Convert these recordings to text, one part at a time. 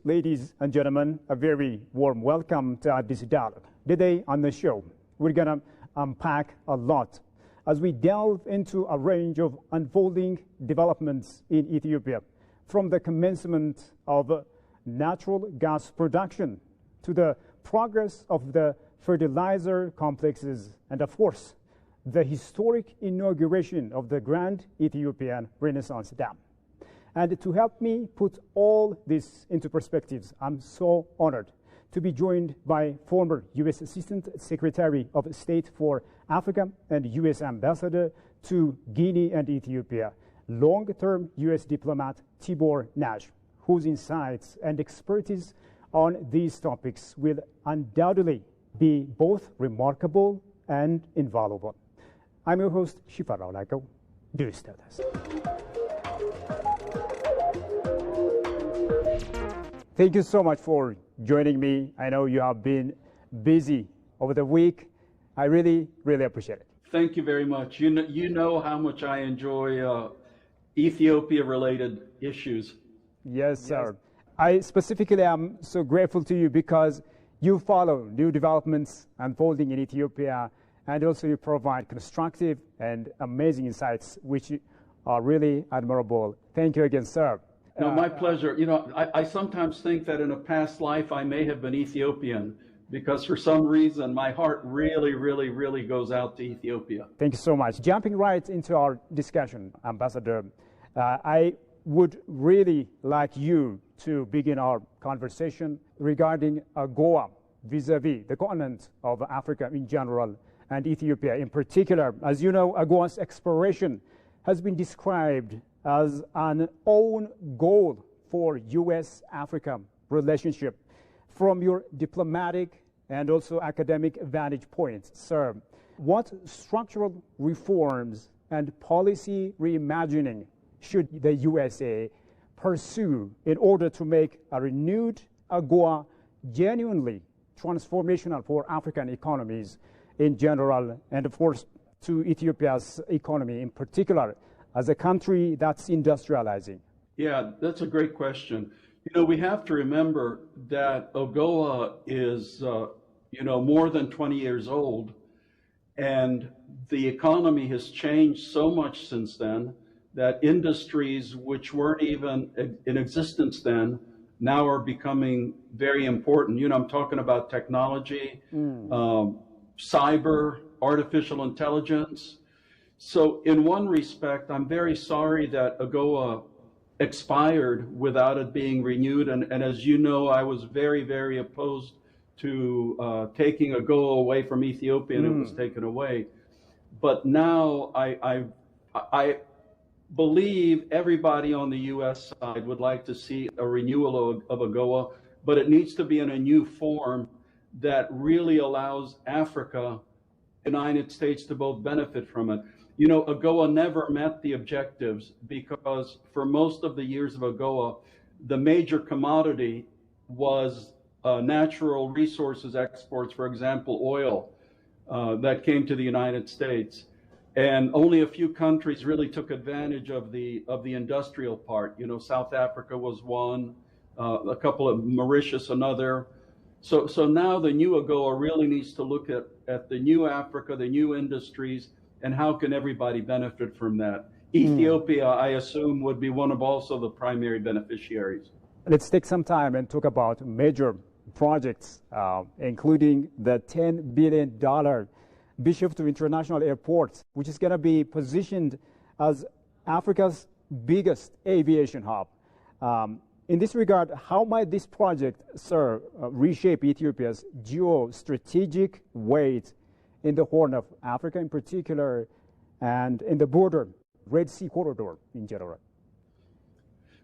ladies and gentlemen, a very warm welcome to this dialogue. Today on the show, we're going to unpack a lot as we delve into a range of unfolding developments in Ethiopia, from the commencement of natural gas production to the progress of the fertilizer complexes, and of course, the historic inauguration of the Grand Ethiopian Renaissance Dam. And to help me put all this into perspectives, I'm so honored to be joined by former U.S. Assistant Secretary of State for Africa and U.S. Ambassador to Guinea and Ethiopia, long-term U.S. diplomat Tibor Nagy, whose insights and expertise on these topics will undoubtedly be both remarkable and invaluable. I'm your host, Shifarao Laiko. Do stay with us. Thank you so much for joining me. I know you have been busy over the week. I really, really appreciate it. Thank you very much. You know how much I enjoy Ethiopia-related issues. Yes, sir. I specifically am so grateful to you because you follow new developments unfolding in Ethiopia, and also you provide constructive and amazing insights, which are really admirable. Thank you again, sir. No, my pleasure. You know, I sometimes think that in a past life I may have been Ethiopian, because for some reason my heart really, really, really goes out to Ethiopia. Thank you so much. Jumping right into our discussion, Ambassador, I would really like you to begin our conversation regarding AGOA vis-a-vis the continent of Africa in general and Ethiopia in particular. As you know, AGOA's exploration has been described as an own goal for U.S.-Africa relationship. From your diplomatic and also academic vantage points, sir, what structural reforms and policy reimagining should the USA pursue in order to make a renewed AGOA genuinely transformational for African economies in general, and of course to Ethiopia's economy in particular, as a country that's industrializing? Yeah, that's a great question. You know, we have to remember that AGOA is, more than 20 years old, and the economy has changed so much since then that industries which weren't even in existence then now are becoming very important. You know, I'm talking about technology, cyber, artificial intelligence. So in one respect, I'm very sorry that AGOA expired without it being renewed. And as you know, I was very, very opposed to taking AGOA away from Ethiopia, and it was taken away. But now I believe everybody on the U.S. side would like to see a renewal of AGOA, but it needs to be in a new form that really allows Africa, United States to both benefit from it. You know, AGOA never met the objectives because for most of the years of AGOA, the major commodity was natural resources exports, for example, oil, that came to the United States. And only a few countries really took advantage of the industrial part. You know, South Africa was one, a couple of Mauritius another. So now the new AGOA really needs to look at the new Africa, the new industries, and how can everybody benefit from that. Ethiopia, I assume, would be one of also the primary beneficiaries. Let's take some time and talk about major projects, including the $10 billion Bishoftu International Airport, which is going to be positioned as Africa's biggest aviation hub. In this regard, how might this project, sir, reshape Ethiopia's geostrategic weight in the Horn of Africa in particular, and in the border Red Sea corridor in general?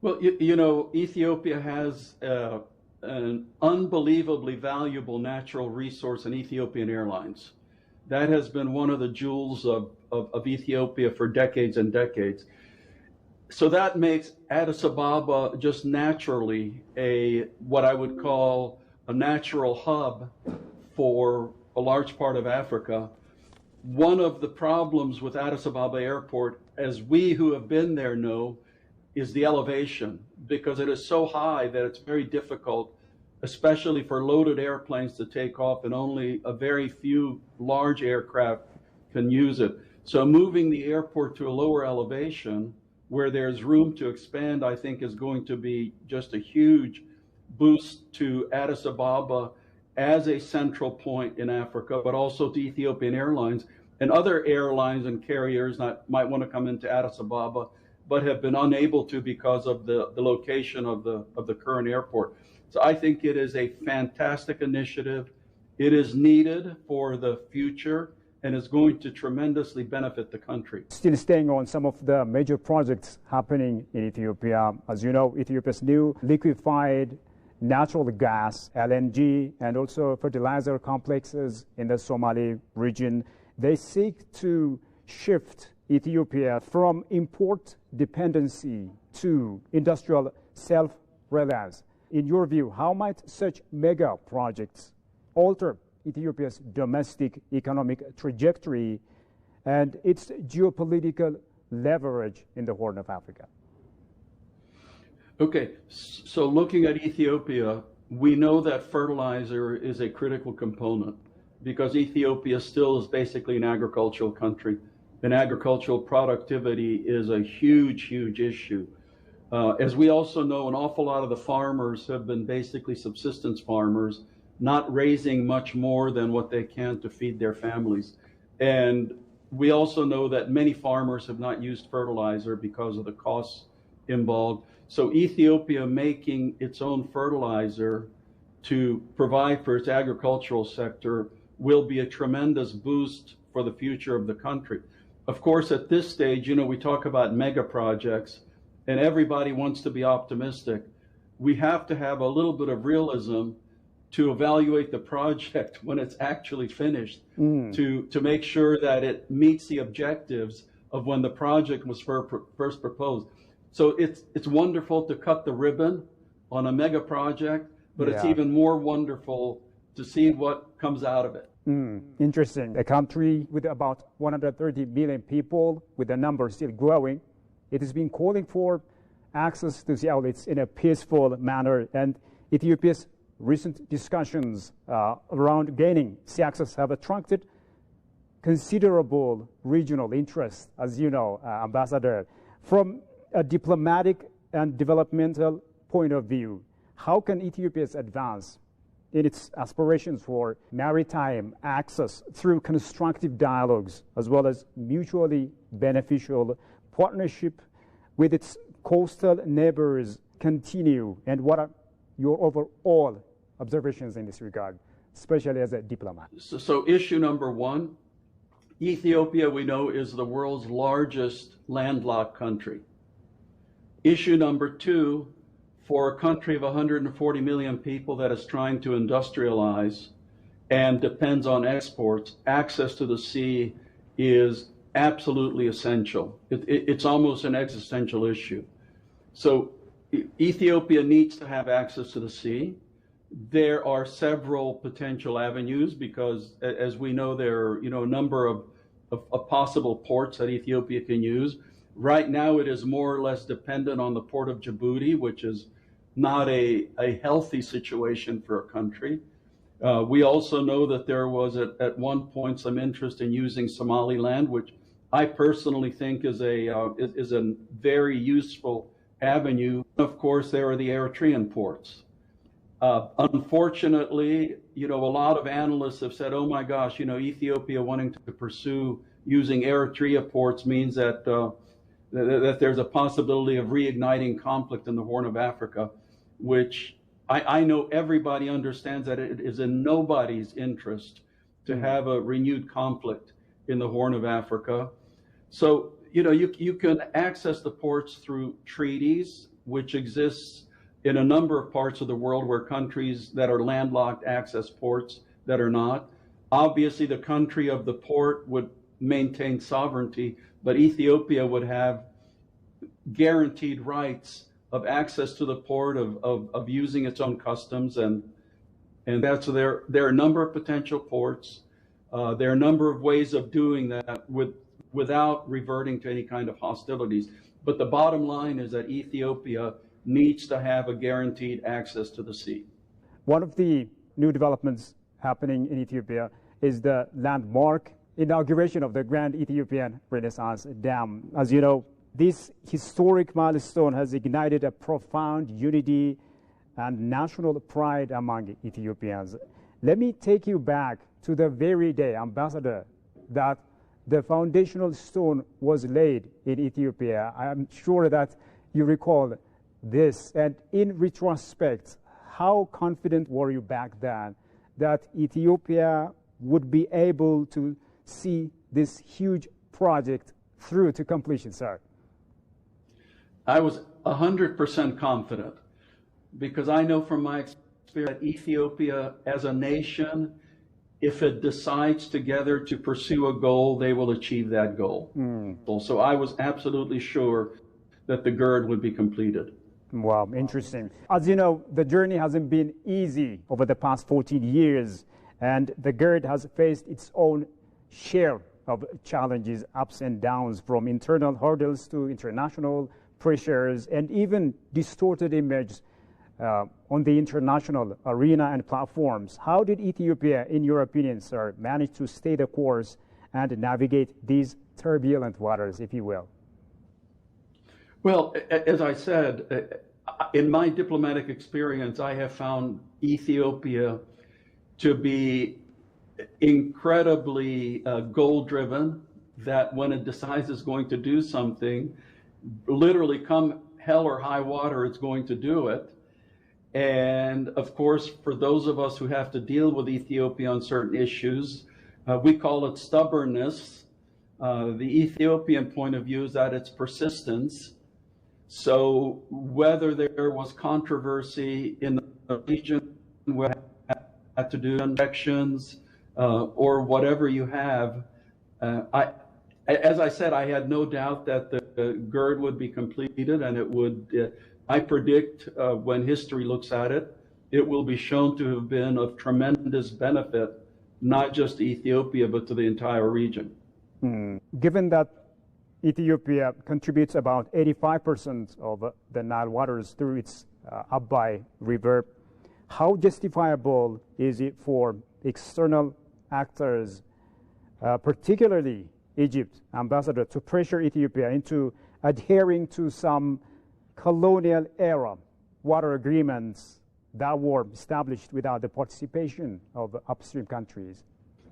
Well, you know, Ethiopia has an unbelievably valuable natural resource in Ethiopian Airlines. That has been one of the jewels of Ethiopia for decades and decades. So that makes Addis Ababa just naturally what I would call a natural hub for a large part of Africa. One of the problems with Addis Ababa Airport, as we who have been there know, is the elevation. because it is so high that it's very difficult, especially for loaded airplanes, to take off, and only a very few large aircraft can use it. So moving the airport to a lower elevation where there's room to expand, I think is going to be just a huge boost to Addis Ababa as a central point in Africa, but also to Ethiopian Airlines and other airlines and carriers that might want to come into Addis Ababa, but have been unable to because of the location of the current airport. So I think it is a fantastic initiative. It is needed for the future and is going to tremendously benefit the country. Still staying on some of the major projects happening in Ethiopia. As you know, Ethiopia's new liquefied natural gas, LNG, and also fertilizer complexes in the Somali region, they seek to shift Ethiopia from import dependency to industrial self-reliance. In your view, how might such mega projects alter Ethiopia's domestic economic trajectory and its geopolitical leverage in the Horn of Africa? Okay, so looking at Ethiopia, we know that fertilizer is a critical component because Ethiopia still is basically an agricultural country, and agricultural productivity is a huge, huge issue. As we also know, an awful lot of the farmers have been basically subsistence farmers, not raising much more than what they can to feed their families. And we also know that many farmers have not used fertilizer because of the costs involved. So Ethiopia making its own fertilizer to provide for its agricultural sector will be a tremendous boost for the future of the country. Of course, at this stage, you know, we talk about mega projects and everybody wants to be optimistic. We have to have a little bit of realism to evaluate the project when it's actually finished, to make sure that it meets the objectives of when the project was first proposed. So it's wonderful to cut the ribbon on a mega project, but it's even more wonderful to see what comes out of it. Interesting. A country with about 130 million people, with the number still growing, it has been calling for access to the outlets in a peaceful manner, and Ethiopia's recent discussions around gaining sea access have attracted considerable regional interest, as you know, Ambassador. From a diplomatic and developmental point of view, how can Ethiopia advance in its aspirations for maritime access through constructive dialogues as well as mutually beneficial partnership with its coastal neighbors continue? And what are your overall observations in this regard, especially as a diplomat? So issue number one, Ethiopia, we know, is the world's largest landlocked country. Issue number two, for a country of 140 million people that is trying to industrialize and depends on exports, access to the sea is absolutely essential. It's almost an existential issue. So Ethiopia needs to have access to the sea. There are several potential avenues because, as we know, there are a number of possible ports that Ethiopia can use. Right now, it is more or less dependent on the port of Djibouti, which is not a healthy situation for a country. We also know that there was at one point some interest in using Somaliland, which I personally think is a very useful avenue. Of course, there are the Eritrean ports. Unfortunately, a lot of analysts have said, oh my gosh, Ethiopia wanting to pursue using Eritrea ports means that there's a possibility of reigniting conflict in the Horn of Africa, which I know everybody understands that it is in nobody's interest to have a renewed conflict in the Horn of Africa. So, you can access the ports through treaties, which exists in a number of parts of the world where countries that are landlocked access ports that are not. Obviously, the country of the port would maintain sovereignty, but Ethiopia would have guaranteed rights of access to the port, of using its own customs, and that's there are a number of potential ports. There are a number of ways of doing that without reverting to any kind of hostilities. But the bottom line is that Ethiopia needs to have a guaranteed access to the sea. One of the new developments happening in Ethiopia is the landmark inauguration of the Grand Ethiopian Renaissance Dam. As you know, this historic milestone has ignited a profound unity and national pride among Ethiopians. Let me take you back to the very day, Ambassador, that the foundational stone was laid in Ethiopia. I'm sure that you recall this. And in retrospect, how confident were you back then that Ethiopia would be able to see this huge project through to completion, sir? I was 100% confident, because I know from my experience that Ethiopia as a nation, if it decides together to pursue a goal, they will achieve that goal. So I was absolutely sure that the GERD would be completed. Wow, interesting. As you know, the journey hasn't been easy over the past 14 years, and the GERD has faced its own share of challenges, ups and downs, from internal hurdles to international pressures, and even distorted image on the international arena and platforms. How did Ethiopia, in your opinion, sir, manage to stay the course and navigate these turbulent waters, if you will? Well, as I said, in my diplomatic experience, I have found Ethiopia to be incredibly goal-driven, that when it decides it's going to do something, literally come hell or high water, it's going to do it. And of course, for those of us who have to deal with Ethiopia on certain issues, we call it stubbornness. The Ethiopian point of view is that it's persistence. So whether there was controversy in the region where had to do inspections or whatever you have, as I said, I had no doubt that the GERD would be completed, and it would. I predict when history looks at it, it will be shown to have been of tremendous benefit, not just to Ethiopia, but to the entire region. Given that Ethiopia contributes about 85% of the Nile waters through its Abai River, how justifiable is it for external actors, particularly Egypt, Ambassador, to pressure Ethiopia into adhering to some colonial era water agreements that were established without the participation of upstream countries?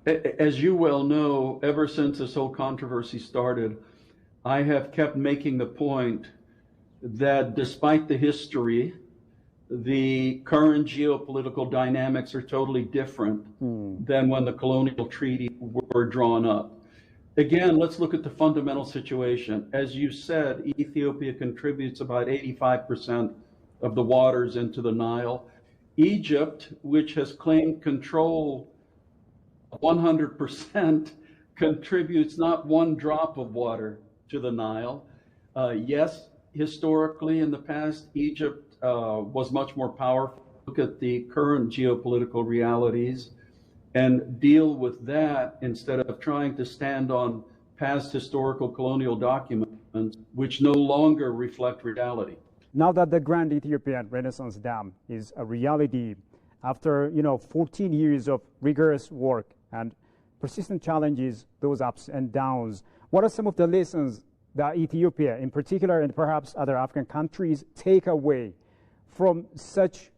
As you well know, ever since this whole controversy started, I have kept making the point that despite the history, the current geopolitical dynamics are totally different than when the colonial treaties were drawn up. Again, let's look at the fundamental situation. As you said, Ethiopia contributes about 85% of the waters into the Nile. Egypt, which has claimed control 100%, contributes not one drop of water to the Nile. Yes, historically in the past, Egypt was much more powerful. Look at the current geopolitical realities and deal with that instead of trying to stand on past historical colonial documents which no longer reflect reality. Now that the Grand Ethiopian Renaissance Dam is a reality, after 14 years of rigorous work and persistent challenges, those ups and downs, what are some of the lessons that Ethiopia in particular, and perhaps other African countries, take away from such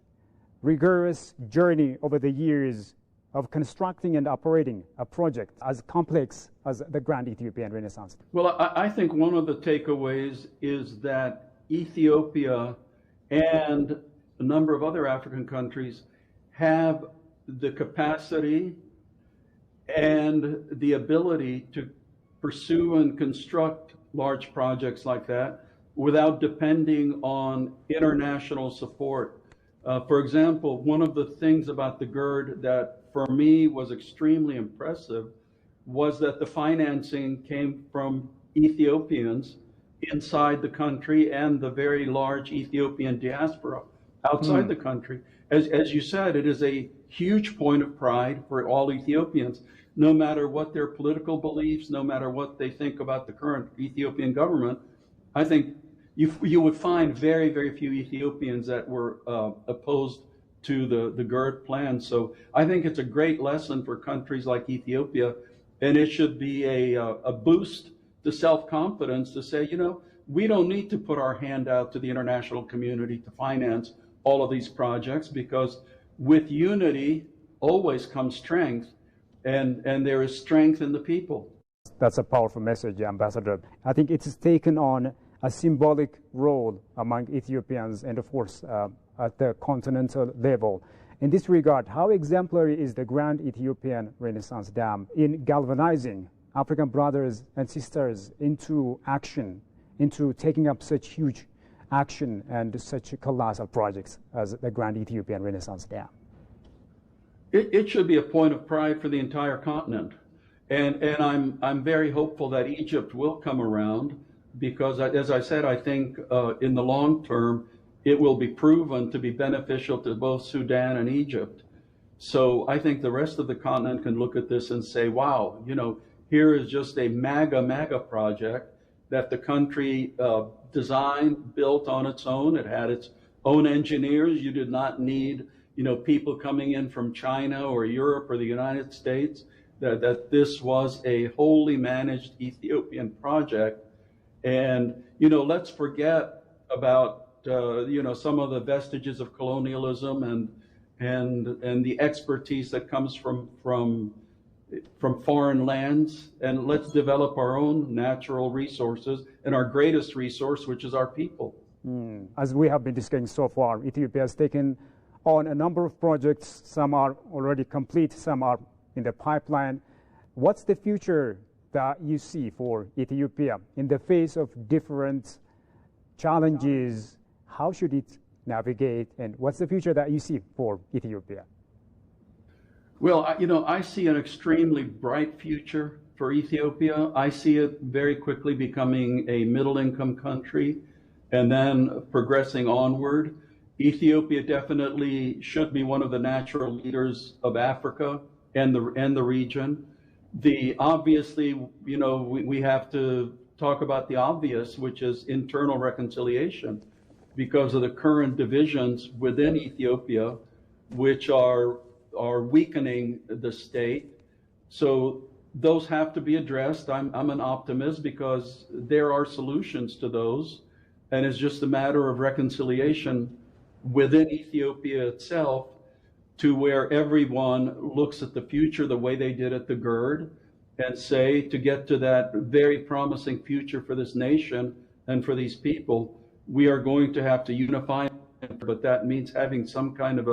rigorous journey over the years of constructing and operating a project as complex as the Grand Ethiopian Renaissance? Well, I think one of the takeaways is that Ethiopia and a number of other African countries have the capacity and the ability to pursue and construct large projects like that without depending on international support. For example, one of the things about the GERD that for me was extremely impressive was that the financing came from Ethiopians inside the country and the very large Ethiopian diaspora outside the country. As you said, it is a huge point of pride for all Ethiopians, no matter what their political beliefs, no matter what they think about the current Ethiopian government. I think you would find very, very few Ethiopians that were opposed to the GERD plan. So I think it's a great lesson for countries like Ethiopia, and it should be a boost to self-confidence to say, you know, we don't need to put our hand out to the international community to finance all of these projects, because with unity always comes strength, and there is strength in the people. That's a powerful message, Ambassador. I think it's taken on a symbolic role among Ethiopians and, of course, at the continental level. In this regard, how exemplary is the Grand Ethiopian Renaissance Dam in galvanizing African brothers and sisters into action, into taking up such huge action and such colossal projects as the Grand Ethiopian Renaissance Dam? It should be a point of pride for the entire continent. And I'm very hopeful that Egypt will come around, because, as I said, I think in the long term, it will be proven to be beneficial to both Sudan and Egypt. So I think the rest of the continent can look at this and say, wow, you know, here is just a mega project that the country designed, built on its own. It had its own engineers. You did not need, you know, people coming in from China or Europe or the United States. That this was a wholly managed Ethiopian project. And, you know, let's forget about, you know, some of the vestiges of colonialism and the expertise that comes from foreign lands, and let's develop our own natural resources and our greatest resource, which is our people. As we have been discussing so far, Ethiopia has taken on a number of projects. Some are already complete, some are in the pipeline. What's the future that you see for Ethiopia in the face of different challenges? How should it navigate, and what's the future that you see for Ethiopia? Well, you know, I see an extremely bright future for Ethiopia. I see it very quickly becoming a middle-income country and then progressing onward. Ethiopia definitely should be one of the natural leaders of Africa and the region. Obviously, you know, we have to talk about the obvious, which is internal reconciliation, because of the current divisions within Ethiopia, which are weakening the state. So those have to be addressed. I'm an optimist because there are solutions to those, and it's just a matter of reconciliation within Ethiopia itself, to where everyone looks at the future the way they did at the GERD and say, to get to that very promising future for this nation and for these people, we are going to have to unify, but that means having some kind of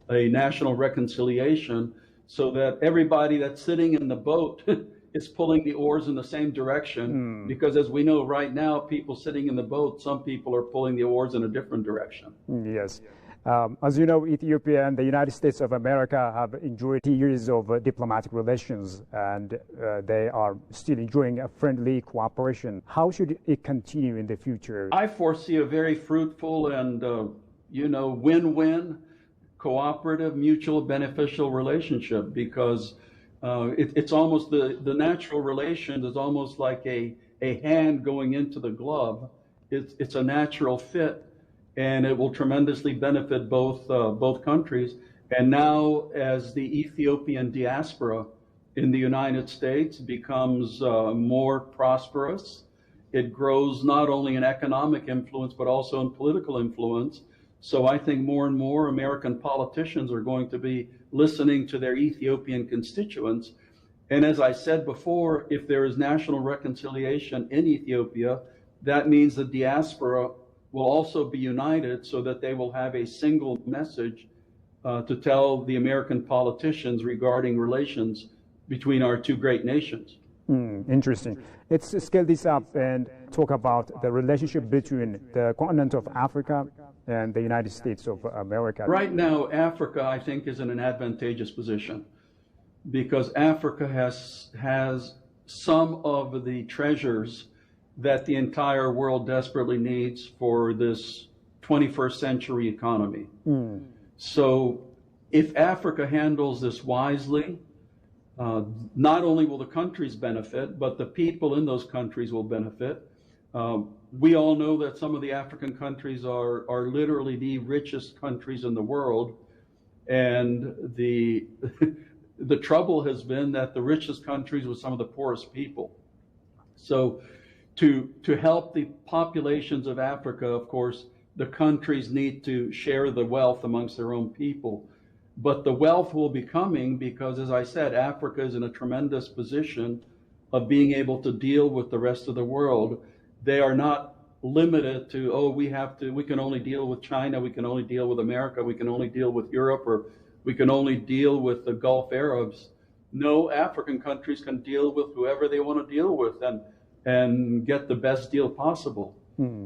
a national reconciliation, so that everybody that's sitting in the boat is pulling the oars in the same direction. Because as we know right now, people sitting in the boat, some people are pulling the oars in a different direction. Yes. As you know, Ethiopia and the United States of America have enjoyed years of diplomatic relations, and they are still enjoying a friendly cooperation. How should it continue in the future? I foresee a very fruitful and, you know, win-win, cooperative, mutual beneficial relationship, because it's almost the natural relation is almost like a hand going into the glove. It's a natural fit, and it will tremendously benefit both countries. And now, as the Ethiopian diaspora in the United States becomes more prosperous, it grows not only in economic influence, but also in political influence. So I think more and more American politicians are going to be listening to their Ethiopian constituents. And as I said before, if there is national reconciliation in Ethiopia, that means the diaspora will also be united, so that they will have a single message to tell the American politicians regarding relations between our two great nations. Interesting. Let's scale this up and talk about the relationship between the continent of Africa and the United States of America. Right now, Africa, I think, is in an advantageous position, because Africa has some of the treasures that the entire world desperately needs for this 21st century economy. So if Africa handles this wisely, not only will the countries benefit, but the people in those countries will benefit. We all know that some of the African countries are literally the richest countries in the world. And the, the trouble has been that the richest countries were some of the poorest people. So to help the populations of Africa, of course, the countries need to share the wealth amongst their own people. But the wealth will be coming because, as I said, Africa is in a tremendous position of being able to deal with the rest of the world. They are not limited to, oh, we can only deal with China, we can only deal with America, we can only deal with Europe, or we can only deal with the Gulf Arabs. No, African countries can deal with whoever they want to deal with and get the best deal possible.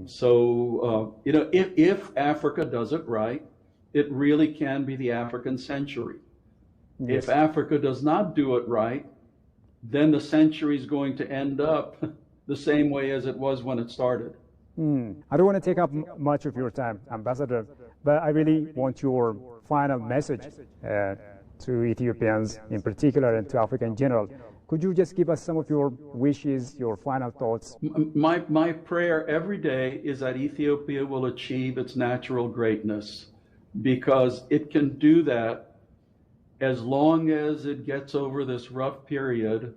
So, if Africa does it right, it really can be the African century. Yes. If Africa does not do it right, then the century is going to end up the same way as it was when it started. I don't want to take up much of your time, Ambassador, but I really want your final message to Ethiopians in particular and to Africa in general. Could you just give us some of your wishes, your final thoughts? My prayer every day is that Ethiopia will achieve its natural greatness, because it can do that as long as it gets over this rough period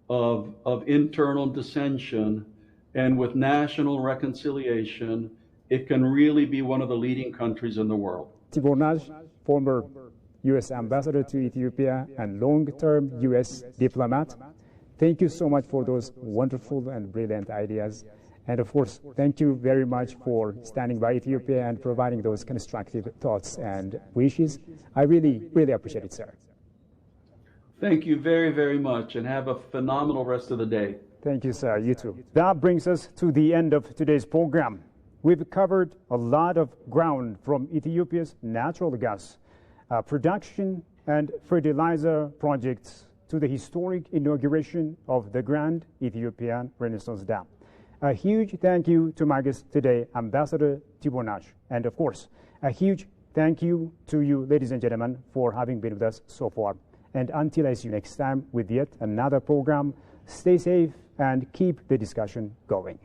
of internal dissension, and with national reconciliation, it can really be one of the leading countries in the world. Tibor Nagy, former U.S. Ambassador to Ethiopia and long-term U.S. diplomat, thank you so much for those wonderful and brilliant ideas. And of course, thank you very much for standing by Ethiopia and providing those constructive thoughts and wishes. I really, really appreciate it, sir. Thank you very, very much, and have a phenomenal rest of the day. Thank you, sir. You too. That brings us to the end of today's program. We've covered a lot of ground, from Ethiopia's natural gas production and fertilizer projects to the historic inauguration of the Grand Ethiopian Renaissance Dam. A huge thank you to my guest today, Ambassador Tibor Nagy. And of course, a huge thank you to you, ladies and gentlemen, for having been with us so far. And until I see you next time with yet another program, stay safe and keep the discussion going.